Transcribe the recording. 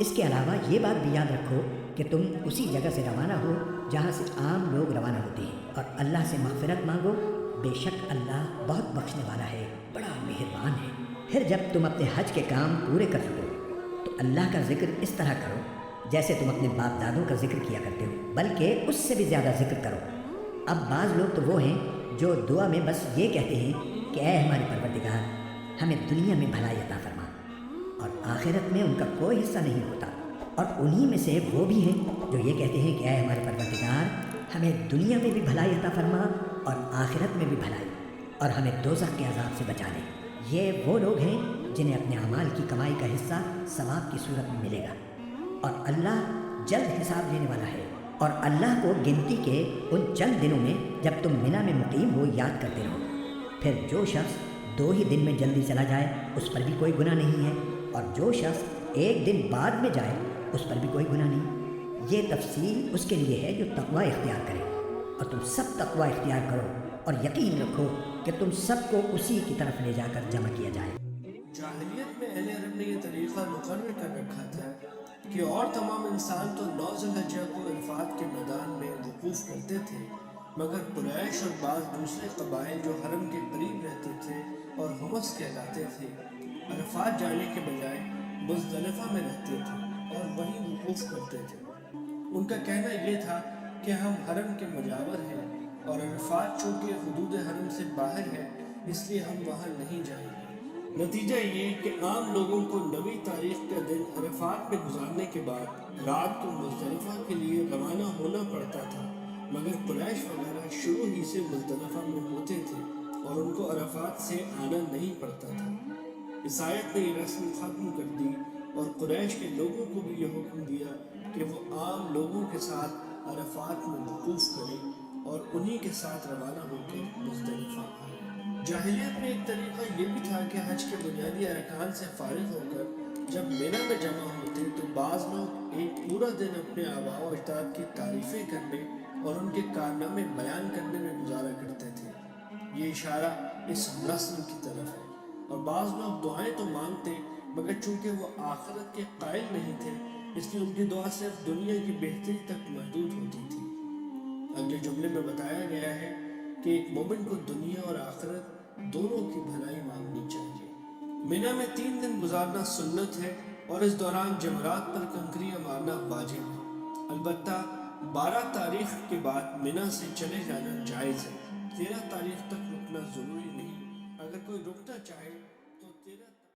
اس کے علاوہ یہ بات بھی یاد رکھو کہ تم اسی جگہ سے روانہ ہو جہاں سے عام لوگ روانہ ہوتے ہیں، اور اللہ سے مغفرت مانگو، بے شک اللہ بہت بخشنے والا ہے، بڑا مہربان ہے۔ پھر جب تم اپنے حج کے کام پورے کر سکو تو اللہ کا ذکر اس طرح کرو جیسے تم اپنے باپ دادوں کا ذکر کیا کرتے ہو، بلکہ اس سے بھی زیادہ ذکر کرو۔ اب بعض لوگ تو وہ ہیں جو دعا میں بس یہ کہتے ہیں کہ اے ہمارے پروردگار، ہمیں دنیا میں بھلائی عطا فرما، اور آخرت میں ان کا کوئی حصہ نہیں ہوتا۔ اور انہی میں سے وہ بھی ہیں جو یہ کہتے ہیں کہ اے ہمارے پروردگار، ہمیں دنیا میں بھی بھلائی عطا فرما اور آخرت میں بھی بھلائی، اور ہمیں دوزخ کے عذاب سے بچا لے۔ یہ وہ لوگ ہیں جنہیں اپنے اعمال کی کمائی کا حصہ ثواب کی صورت میں ملے گا، اور اللہ جلد حساب لینے والا ہے۔ اور اللہ کو گنتی کے ان چند دنوں میں جب تم منی میں مقیم ہو یاد کرتے رہو۔ پھر جو شخص 2 ہی دن میں جلدی چلا جائے اس پر بھی کوئی گناہ نہیں ہے، اور جو شخص 1 دن بعد میں جائے اس پر بھی کوئی گناہ نہیں۔ یہ تفصیل اس کے لیے ہے جو تقوی اختیار کرے، اور تم سب تقوی اختیار کرو اور یقین رکھو کہ تم سب کو اسی کی طرف لے جا کر جمع کیا جائے۔ جاہلیت میں اہل عرب نے یہ طریقہ مقرر کر رکھا تھا کہ اور تمام انسان تو 9 ذوالحجہ کو عرفات کے میدان میں وقوف کرتے تھے، مگر قریش اور بعض دوسرے قبائل جو حرم کے قریب رہتے تھے اور حمص کہلاتے تھے، عرفات جانے کے بجائے مزدلفہ میں رہتے تھے اور وہیں وقوف کرتے تھے۔ ان کا کہنا یہ تھا کہ ہم حرم کے مجاور ہیں، اور عرفات چونکہ حدود حرم سے باہر ہے اس لیے ہم وہاں نہیں جائیں گے۔ نتیجہ یہ کہ عام لوگوں کو 9 تاریخ کا دن عرفات میں گزارنے کے بعد رات کو مزدلفہ کے لیے روانہ ہونا پڑتا تھا، مگر قریش وغیرہ شروع ہی سے مزدلفہ میں ہوتے تھے اور ان کو عرفات سے آنا نہیں پڑتا تھا۔ اس آیت نے یہ رسم ختم کر دی اور قریش کے لوگوں کو بھی یہ حکم دیا کہ وہ عام لوگوں کے ساتھ عرفات میں وقوف کریں اور انہی کے ساتھ روانہ ہو کر مزدلفہ آئیں۔ جاہلیت میں ایک طریقہ یہ بھی تھا کہ حج کے بنیادی ارکان سے فارغ ہو کر جب منی میں جمع ہوتے تو بعض لوگ ایک پورا دن اپنے آباء و اجداد کی تعریفیں کرنے اور ان کے کارنامے بیان کرنے میں گزارا کرتے تھے۔ یہ اشارہ اس رسم کی طرف ہے۔ اور بعض لوگ دعائیں تو مانگتے، مگر چونکہ وہ آخرت کے قائل نہیں تھے اس لیے ان کی دعا صرف دنیا کی بہتری تک محدود ہوتی تھی۔ اگلے جملے میں بتایا گیا ہے کہ ایک مومن کو دنیا اور آخرت دونوں کی بھلائی مانگنی چاہیے۔ منی میں 3 دن گزارنا سنت ہے اور اس دوران جمرات پر کنکریاں مارنا واجب ہے۔ البتہ 12 تاریخ کے بعد منی سے چلے جانا جائز ہے۔ 13 تاریخ تک رکنا ضروری نہیں، اگر کوئی رکنا چاہے